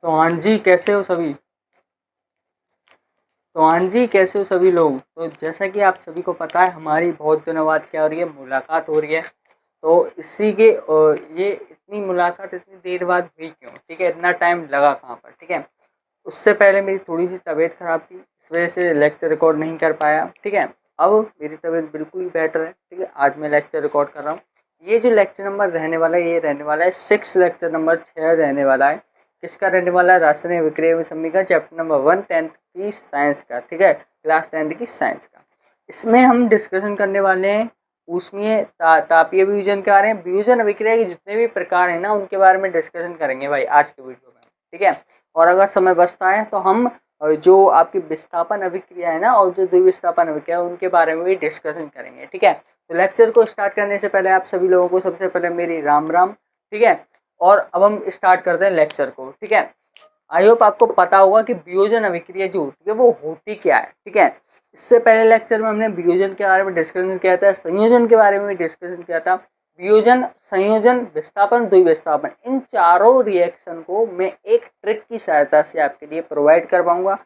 तो हाँ जी, कैसे हो सभी। तो हाँ जी, कैसे हो सभी लोग। तो जैसा कि आप सभी को पता है, हमारी बहुत दिनों बाद क्या हो रही है, मुलाकात हो रही है। तो इसी के ये इतनी मुलाकात इतनी देर बाद हुई क्यों, ठीक है, इतना टाइम लगा कहाँ पर, ठीक है। उससे पहले मेरी थोड़ी सी तबीयत खराब थी, इस वजह से लेक्चर रिकॉर्ड नहीं कर पाया, ठीक है। अब मेरी तबीयत बिल्कुल ही बेटर है, ठीक है। आज मैं लेक्चर रिकॉर्ड कर रहा हूँ। ये जो लेक्चर नंबर रहने वाला है, ये रहने वाला है 6 लेक्चर नंबर 6 रहने वाला है। किसका रहने वाला है? रासायनिक विक्रिया विसम्मी का, चैप्टर नंबर 1 10th की साइंस का, ठीक है, क्लास 10th की साइंस का। इसमें हम डिस्कशन करने वाले हैं ऊष्मीय तापीय वियोजन के बारे में, वियोजन अभिक्रिया के जितने भी प्रकार हैं ना, उनके बारे में डिस्कशन करेंगे भाई आज के वीडियो में, ठीक है। और अगर समय बचता है तो हम जो आपकी विस्थापन अभिक्रिया है ना, और जो द्विविस्थापन अभिक्रिया है, उनके बारे में भी डिस्कशन करेंगे, ठीक है। तो लेक्चर को स्टार्ट करने से पहले आप सभी लोगों को सबसे पहले मेरी राम राम, ठीक है। और अब हम स्टार्ट करते हैं लेक्चर को, ठीक है। आई होप आपको पता होगा कि वियोजन अभिक्रिया जो होती है वो होती क्या है, ठीक है। इससे पहले लेक्चर में हमने वियोजन के बारे में डिस्कशन किया था, संयोजन के बारे में भी डिस्कशन किया था। वियोजन, संयोजन, विस्थापन, द्विविस्थापन, इन चारों रिएक्शन को मैं एक ट्रिक की सहायता से आपके लिए प्रोवाइड कर पाऊंगा,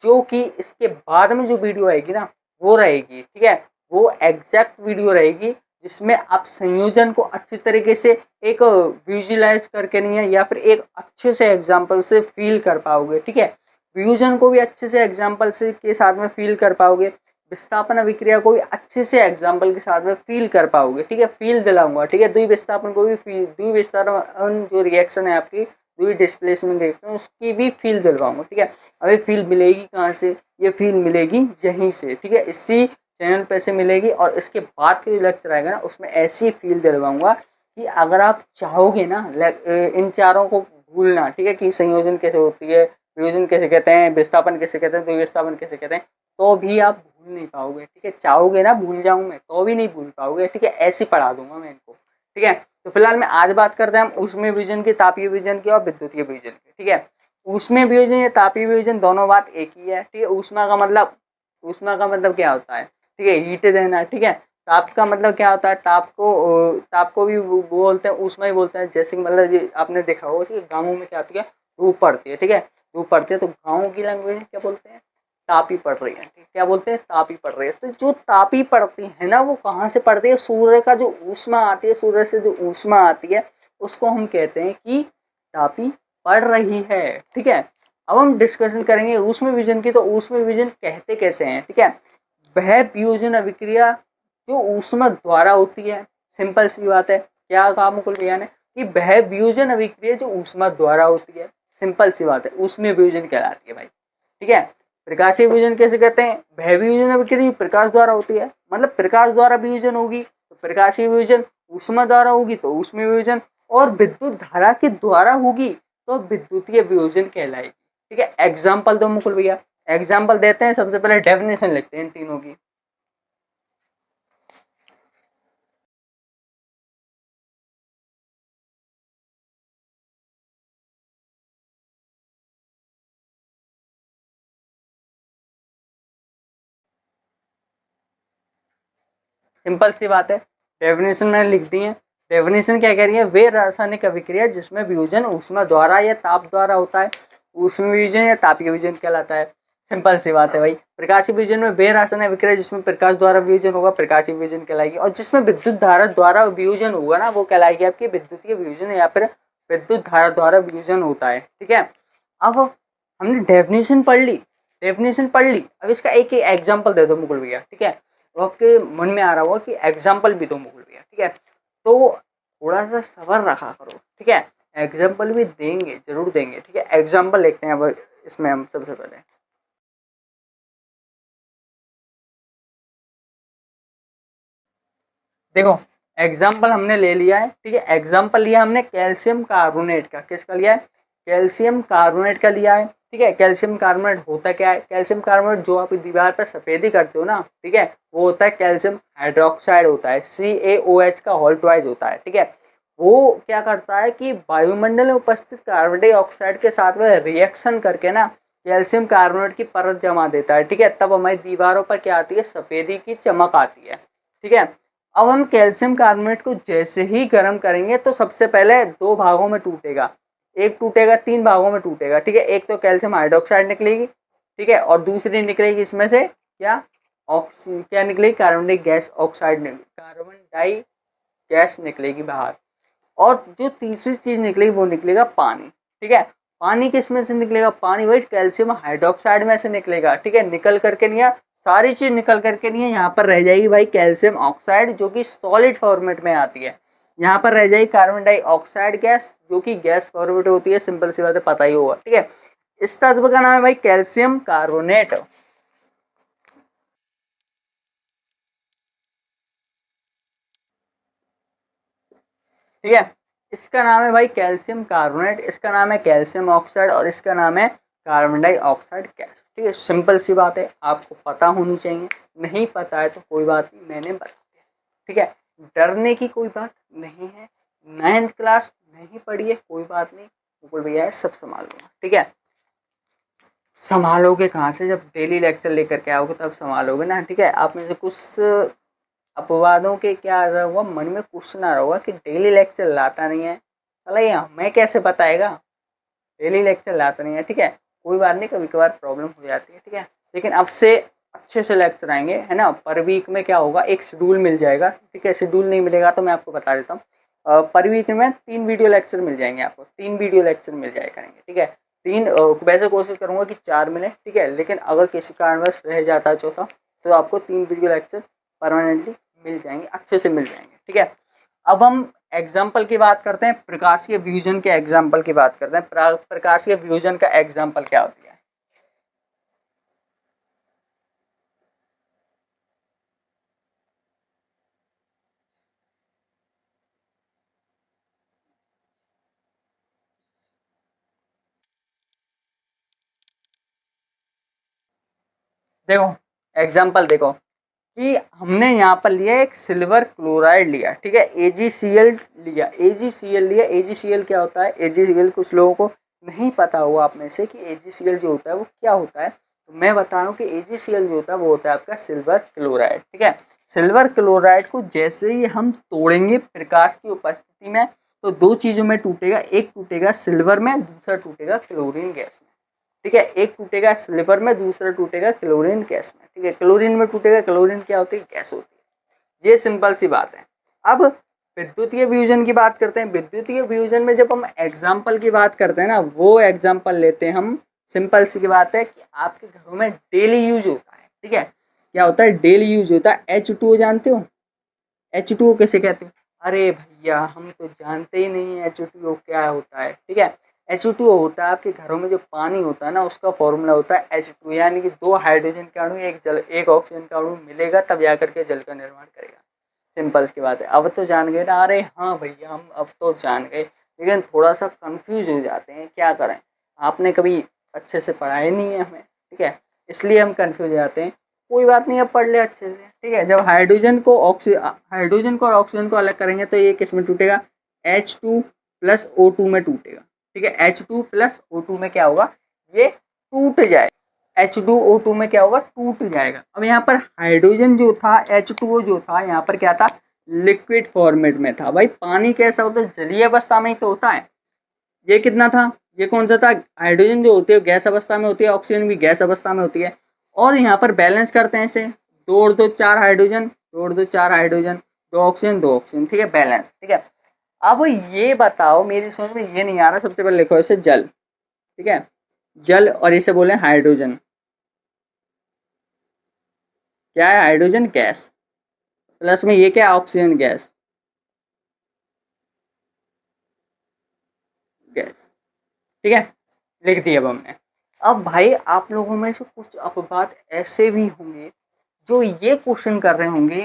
जो कि इसके बाद में जो वीडियो आएगी ना, वो रहेगी, ठीक है। वो एग्जैक्ट वीडियो रहेगी जिसमें आप संयोजन को अच्छी तरीके से एक विजुलाइज करके नहीं है, या फिर एक अच्छे से एग्जाम्पल से फील कर पाओगे, ठीक है। वियोजन को भी अच्छे से एग्जाम्पल से के साथ में फील कर पाओगे, विस्थापन अभिक्रिया को भी अच्छे से एग्जाम्पल के साथ में फील कर पाओगे, ठीक है, फील दिलाऊंगा, ठीक है। द्विविस्थापन को भी फील, द्विविस्थापन जो रिएक्शन है आपकी, द्वि डिस्प्लेसमेंट रिएक्शन, उसकी भी फील दिलवाऊंगा, ठीक है। अभी फील मिलेगी कहाँ से? ये फील मिलेगी यहीं से, ठीक है, इसी चैनल पे से मिलेगी। और इसके बाद के जो लेक्चर आएगा ना, उसमें ऐसी फील दिलवाऊंगा कि अगर आप चाहोगे ना इन चारों को भूलना, ठीक है, कि संयोजन कैसे होती है, वियोजन कैसे कहते हैं, विस्थापन कैसे कहते हैं, द्विविस्थापन कैसे कहते हैं, तो भी आप भूल नहीं पाओगे, ठीक है। चाहोगे ना भूल जाऊं मैं, तो भी नहीं भूल पाओगे, ठीक है। ऐसे पढ़ा दूंगा मैं इनको, ठीक है। तो फिलहाल में आज बात करते हैं हम ऊष्मीय वियोजन की, तापीय वियोजन की और विद्युतीय वियोजन की, ठीक है। ऊष्मीय वियोजन या तापीय वियोजन दोनों बात एक ही है, ठीक है। ऊष्मा का मतलब क्या होता है, ठीक है, हीट देना, ठीक है। ताप का मतलब क्या होता है? ताप को भी वो बोलते हैं, ऊष्मा ही बोलते हैं। जैसे कि मतलब ये आपने देखा होगा, ठीक है, गाँवों में क्या होती है, धूप पड़ती है, ठीक है, धूप पड़ती है, तो गाँव की लैंग्वेज में क्या बोलते हैं? तापी पड़ रही है, ठीक, क्या बोलते हैं? तापी पड़ रही है। तो जो तापी पड़ती है ना, वो कहाँ से पड़ती है? सूर्य का जो ऊष्मा आती है, सूर्य से जो ऊष्मा आती है, उसको हम कहते हैं कि तापी पड़ रही है, ठीक है। अब हम डिस्कशन करेंगे ऊष्मीय वियोजन की। तो ऊष्मीय वियोजन कहते कैसे हैं, ठीक है। वह वियोजन अभिक्रिया जो ऊष्मा द्वारा होती है, सिंपल सी बात है। क्या कहा मुकुल भैया ने? कि वह वियोजन अभिक्रिया जो ऊष्मा द्वारा होती है, सिंपल सी बात है, ऊष्मीय वियोजन कहलाती है भाई, ठीक है। प्रकाशीय वियोजन कैसे कहते हैं? वह वियोजन अभिक्रिया प्रकाश द्वारा होती है, मतलब प्रकाश द्वारा वियोजन होगी तो प्रकाशीय वियोजन, ऊष्मा द्वारा होगी तो ऊष्मीय वियोजन, और विद्युत धारा के द्वारा होगी तो विद्युतीय वियोजन कहलाएगी, ठीक है। एग्जाम्पल दो मुकुल भैया। एग्जाम्पल देते हैं, सबसे पहले डेफिनेशन लिखते हैं इन तीनों की। सिंपल सी बात है, डेफिनेशन मैंने लिख दी है। डेफिनेशन क्या कह रही है? वे रासायनिक अभिक्रिया जिसमें वियोजन ऊष्मा द्वारा या ताप द्वारा होता है, ऊष्मीय वियोजन या तापीय वियोजन कहलाता है। सिंपल सी बात है भाई। प्रकाशीय वियोजन में वे रासायनिक अभिक्रिया जिसमें प्रकाश द्वारा वियोजन होगा, प्रकाशीय वियोजन कहलाएगी। और जिसमें विद्युत धारा द्वारा वियोजन होगा ना, वो कहलाएगी आपकी विद्युतीय वियोजन, या फिर विद्युत धारा द्वारा वियोजन होता है, ठीक है। अब हमने डेफिनेशन पढ़ ली, डेफिनेशन पढ़ ली। अब इसका एक एग्जाम्पल दे दो मुकुल भैया, ठीक है। आपके मन में आ रहा होगा कि एग्जाम्पल भी दो मुकुल भैया, ठीक है। तो थोड़ा सा सबर रखा करो, ठीक है। एग्जाम्पल भी देंगे, जरूर देंगे, ठीक है। एग्जाम्पल देखते हैं अब इसमें हम सबसे पहले। देखो, एग्जाम्पल हमने ले लिया है, ठीक है। एग्जाम्पल लिया हमने कैल्शियम कार्बोनेट का। किसका लिया है? कैल्शियम कार्बोनेट का लिया है, ठीक है। कैल्शियम कार्बोनेट होता क्या है? कैल्शियम कार्बोनेट जो आप दीवार पर सफेदी करते हो ना, ठीक है, वो होता है कैल्शियम हाइड्रोक्साइड, होता है CaOH का होल ट्वाइस होता है, ठीक है। वो क्या करता है कि वायुमंडल में उपस्थित कार्बन डाइऑक्साइड के साथ में रिएक्शन करके ना कैल्शियम कार्बोनेट की परत जमा देता है, ठीक है। तब हमारी दीवारों पर क्या आती है? सफेदी की चमक आती है, ठीक है। अब हम कैल्शियम कार्बोनेट को जैसे ही गर्म करेंगे तो सबसे पहले दो भागों में टूटेगा। एक टूटेगा, 3 भागों में टूटेगा, ठीक है। एक तो कैल्शियम हाइड्रोक्साइड निकलेगी, ठीक है, और दूसरी निकलेगी इसमें से क्या निकलेगी, कार्बन डाई गैस ऑक्साइड निकलेगी, कार्बन डाई गैस निकलेगी बाहर। और जो तीसरी चीज निकलेगी वो निकलेगा पानी, ठीक है। पानी किस में से निकलेगा, पानी वही कैल्शियम हाइड्रोक्साइड में से निकलेगा, ठीक है। निकल करके नहीं है, सारी चीज निकल करके नहीं है, यहाँ पर रह जाएगी भाई कैल्शियम ऑक्साइड जो कि सॉलिड फॉर्मेट में आती है। यहाँ पर रह जाएगी कार्बन डाइऑक्साइड गैस जो कि गैस फॉर्मेट होती है, सिंपल सी बात है, पता ही होगा, ठीक है। इस तत्व का नाम है भाई कैल्शियम कार्बोनेट, ठीक है। इसका नाम है भाई कैल्शियम कार्बोनेट, इसका नाम है कैल्शियम ऑक्साइड और इसका नाम है कार्बन डाइऑक्साइड गैस, ठीक है। सिंपल सी बात है, आपको पता होनी चाहिए, नहीं पता है तो कोई बात नहीं, मैंने बता दिया, ठीक है। डरने की कोई बात नहीं है, 9th क्लास नहीं पढ़ी है कोई बात नहीं, मुकुल भैया है, सब संभाल लूंगा, ठीक है। संभालोगे कहाँ से, जब डेली लेक्चर लेकर के आओगे तब संभालोगे ना, ठीक है। आप में से कुछ अपवादों के क्या आ रहा होगा, मन में क्वेश्चन आ रहा होगा कि डेली लेक्चर लाता नहीं है, चला ये हमें कैसे बताएगा, डेली लेक्चर लाता नहीं है, ठीक है। कोई बात नहीं, कभी कभार प्रॉब्लम हो जाती है, ठीक है। लेकिन अब से अच्छे से लेक्चर आएंगे, है ना। पर वीक में क्या होगा, एक शेड्यूल मिल जाएगा, ठीक है। शेड्यूल नहीं मिलेगा तो मैं आपको बता देता हूँ, पर वीक में 3 वीडियो लेक्चर मिल जाएंगे आपको, 3 वीडियो लेक्चर मिल जाए करेंगे, ठीक है। 3 वैसे कोशिश करूंगा कि 4 मिले, ठीक है। लेकिन अगर किसी कारणवश रह जाता है चौथा तो आपको 3 वीडियो लेक्चर परमानेंटली मिल जाएंगे, अच्छे से मिल जाएंगे, ठीक है। अब हम एग्जाम्पल की बात करते हैं, प्रकाशीय वियोजन के एग्जाम्पल की बात करते हैं। प्रकाशीय वियोजन का एग्जाम्पल क्या होती है, देखो एग्जाम्पल देखो कि हमने यहाँ पर लिया एक सिल्वर क्लोराइड लिया, ठीक है। AgCl लिया, AgCl लिया। AgCl क्या होता है, AgCl कुछ लोगों को नहीं पता होगा आप में से कि AgCl जो होता है वो क्या होता है, तो मैं बता रहा हूँ कि AgCl जो होता है वो होता है आपका सिल्वर क्लोराइड, ठीक है। सिल्वर क्लोराइड को जैसे ही हम तोड़ेंगे प्रकाश की उपस्थिति में तो 2 चीजों में टूटेगा, एक टूटेगा सिल्वर में, दूसरा टूटेगा क्लोरीन गैस में, ठीक है। एक टूटेगा सिल्वर में, दूसरा टूटेगा क्लोरीन गैस में, ठीक है। क्लोरीन में टूटेगा, क्लोरीन क्या होती है, गैस होती है, ये सिंपल सी बात है। अब विद्युतीय वियोजन की बात करते हैं। विद्युतीय वियोजन में जब हम एग्जाम्पल की बात करते हैं ना, वो एग्जाम्पल लेते हैं हम, सिंपल सी बात है कि आपके घरों में डेली यूज होता है, ठीक है। क्या होता है, डेली यूज होता है। H2O जानते हो, H2O कैसे कहते हैं, अरे भैया हम तो जानते ही नहीं है H2O क्या होता है, ठीक है। H2O होता है आपके घरों में जो पानी होता है ना, उसका फॉर्मूला होता है H2, यानी कि 2 हाइड्रोजन का अणु एक ऑक्सीजन का अणु मिलेगा तब जाकर के जल का निर्माण करेगा, सिंपल की बात है। अब तो जान गए ना, अरे हाँ भैया हम अब तो जान गए, लेकिन थोड़ा सा कंफ्यूज हो जाते हैं, क्या करें, आपने कभी अच्छे से पढ़ा ही नहीं है हमें, ठीक है, इसलिए हम कंफ्यूज हो जाते हैं। कोई बात नहीं, अब पढ़ ले अच्छे से, ठीक है। जब हाइड्रोजन को और ऑक्सीजन को अलग करेंगे तो ये किस में टूटेगा, H2 + O2 में टूटेगा, ठीक है। H2 + O2 में क्या होगा, ये टूट जाएगा, H2O2 में क्या होगा, टूट जाएगा। अब यहाँ पर हाइड्रोजन जो था, H2O जो था, यहाँ पर क्या था, लिक्विड फॉर्मेट में था। भाई पानी कैसा होता है, जलीय अवस्था में ही तो होता है। ये कितना था, ये कौन सा था, हाइड्रोजन जो होती है गैस अवस्था में होती है, ऑक्सीजन भी गैस अवस्था में होती है। और यहाँ पर बैलेंस करते हैं इसे, 2 और 2 4 हाइड्रोजन, 2 और 2 4 हाइड्रोजन, 2 ऑक्सीजन 2 ऑक्सीजन, ठीक है, बैलेंस, ठीक है। अब ये बताओ, मेरी समझ में ये नहीं आ रहा, सबसे पहले लिखो इसे जल, ठीक है, जल, और इसे बोले हाइड्रोजन, क्या है, हाइड्रोजन गैस, प्लस में ये क्या है, ऑक्सीजन गैस, गैस, ठीक है, लिख दिया अब हमने। अब भाई आप लोगों में से कुछ अपवाद ऐसे भी होंगे जो ये क्वेश्चन कर रहे होंगे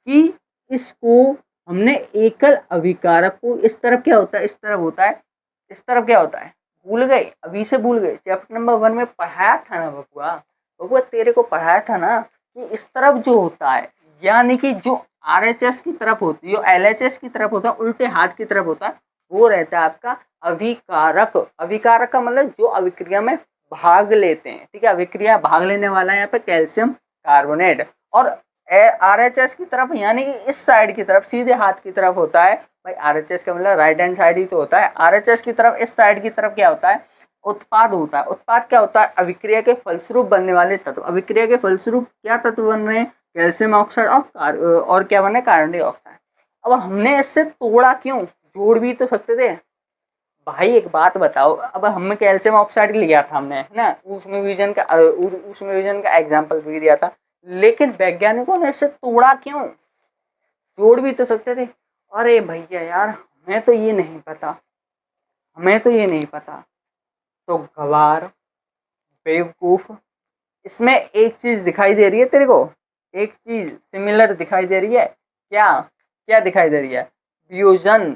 कि इसको हमने एकल अभिकारक को, इस तरफ क्या होता है, इस तरफ होता है, इस तरफ क्या होता है, भूल गए, अभी से भूल गए, चैप्टर नंबर 1 में पढ़ाया था ना बबुआ, बबुआ तेरे को पढ़ाया था ना कि इस तरफ जो होता है, यानी कि जो RHS की तरफ होती है, जो LHS की तरफ होता है, उल्टे हाथ की तरफ होता है, वो रहता है आपका अभिकारक। अभिकारक का मतलब जो अभिक्रिया में भाग लेते हैं, ठीक है, अभिक्रिया भाग लेने वाला है यहाँ पे कैल्शियम कार्बोनेट। और RHS की तरफ यानी कि इस साइड की तरफ, सीधे हाथ की तरफ होता है भाई RHS का मतलब राइट हैंड साइड ही तो होता है। RHS की तरफ, इस साइड की तरफ क्या होता है, उत्पाद होता है। उत्पाद क्या होता है, अभिक्रिया के फलस्वरूप बनने वाले तत्व। अभिक्रिया के फलस्वरूप क्या तत्व बन रहे हैं, कैल्शियम ऑक्साइड और क्या बने, कार्बन डाइऑक्साइड। अब हमने इससे तोड़ा क्यों, जोड़ भी तो सकते थे। भाई एक बात बताओ, अब हमने कैल्शियम ऑक्साइड लिया था हमने, है ना, ऊष्म विजन का एग्जाम्पल भी दिया था, लेकिन वैज्ञानिकों ने इससे तोड़ा क्यों, जोड़ भी तो सकते थे। अरे भैया यार, हमें तो ये नहीं पता, हमें तो ये नहीं पता। तो गवार, बेवकूफ, इसमें एक चीज दिखाई दे रही है तेरे को, एक चीज सिमिलर दिखाई दे रही है। क्या क्या दिखाई दे रही है, फ्यूजन,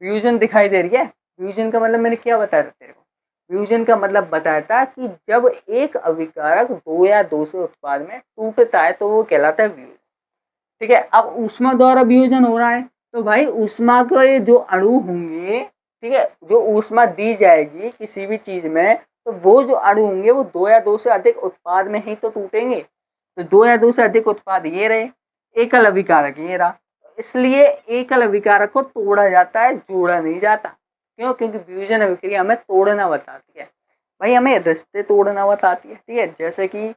फ्यूजन दिखाई दे रही है। फ्यूजन का मतलब मैंने क्या बताया था तेरे को, फ्यूजन का मतलब बताया था कि जब एक अभिकारक दो या दो से उत्पाद में टूटता है तो वो कहलाता है फ्यूजन। ठीक है, अब ऊष्मा द्वारा वियोजन हो रहा है, तो भाई ऊष्मा के जो अणु होंगे, ठीक है, जो ऊष्मा दी जाएगी किसी भी चीज में, तो वो जो अणु होंगे वो दो या दो से अधिक उत्पाद में ही तो टूटेंगे। तो दो या दो से अधिक उत्पाद ये रहे, एकल अभिकारक ये रहा, इसलिए एकल अभिकारक को तोड़ा जाता है, जोड़ा नहीं जाता। क्यों, क्योंकि वियोजन अभिक्रिया हमें तोड़ना बताती है, भाई हमें रिश्ते तोड़ना बताती है। ठीक है, जैसे कि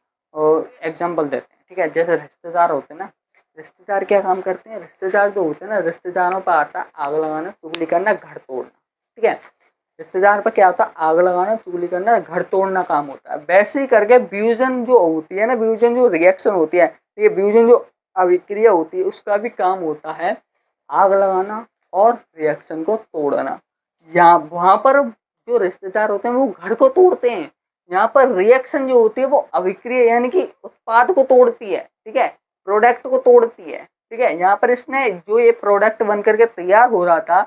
एग्जाम्पल देते हैं, ठीक है, जैसे रिश्तेदार होते हैं ना, रिश्तेदार क्या काम करते हैं, रिश्तेदार जो होते हैं ना, रिश्तेदारों पर आता है आग लगाना, चुगली करना, घर तोड़ना। ठीक है, रिश्तेदार पर क्या होता है, आग लगाना, चुगली करना, घर तोड़ना काम होता है। वैसे ही करके फ्यूजन जो होती है ना, फ्यूजन जो रिएक्शन होती है, ये फ्यूजन जो अभिक्रिया होती है, उसका भी काम होता है आग लगाना और रिएक्शन को तोड़ना। यहाँ वहां पर जो रिश्तेदार होते हैं वो घर को तोड़ते हैं, यहाँ पर रिएक्शन जो होती है वो अभिक्रिया यानी कि उत्पाद को तोड़ती है। ठीक है, प्रोडक्ट को तोड़ती है। ठीक है, यहाँ पर इसने जो ये प्रोडक्ट बन करके तैयार हो रहा था,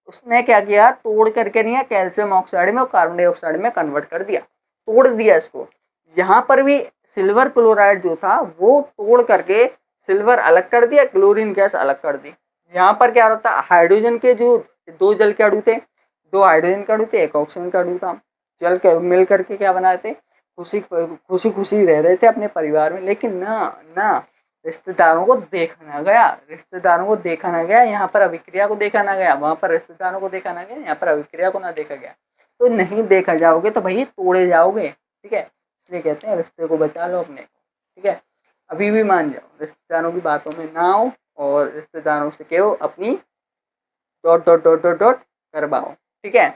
उसने क्या किया, तोड़ करके नहीं, कैल्शियम ऑक्साइड में और कार्बन डाइऑक्साइड में कन्वर्ट कर दिया, तोड़ दिया इसको। यहाँ पर भी सिल्वर क्लोराइड जो था वो तोड़ करके सिल्वर अलग कर दिया, क्लोरीन गैस अलग कर दी। यहाँ पर क्या होता है, हाइड्रोजन के जो दो जल के अणु थे, दो हाइड्रोजन का अणु थे, एक ऑक्सीजन का अणु था, जल के मिल करके क्या बनाए थे, खुशी खुशी खुशी रह रहे थे अपने परिवार में। लेकिन ना ना, रिश्तेदारों को देखा ना गया, रिश्तेदारों को देखा ना गया, यहाँ पर अभिक्रिया को देखा ना गया, वहां पर रिश्तेदारों को देखा ना गया, यहाँ पर अभिक्रिया को ना देखा गया। तो नहीं देखा जाओगे तो भाई तोड़े जाओगे। ठीक है, इसलिए कहते हैं रिश्ते को बचा लो अपने को। ठीक है, अभी भी मान जाओ, रिश्तेदारों की बातों में ना आओ और रिश्तेदारों से कहो अपनी dot dot dot dot dot करवाओ। ठीक है,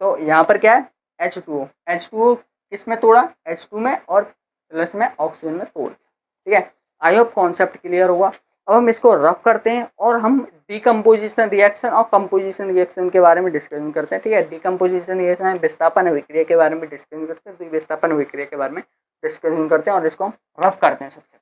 तो यहाँ पर क्या है, H2O, H2O किस में तोड़ा, H2 में, और प्लस में ऑक्सीजन में तोड़ दिया। ठीक है, आई होप कॉन्सेप्ट क्लियर होगा। अब हम इसको रफ करते हैं और हम डिकम्पोजिशन रिएक्शन और कंपोजिशन रिएक्शन के बारे में डिस्कशन करते हैं। ठीक है, डिकम्पोजिशन रिएक्शन विस्थापन अभिक्रिया के बारे में डिस्कशन करते हैं, तो विस्थापन अभिक्रिया के बारे में डिस्कशन करते हैं और इसको हम रफ करते हैं सबसे।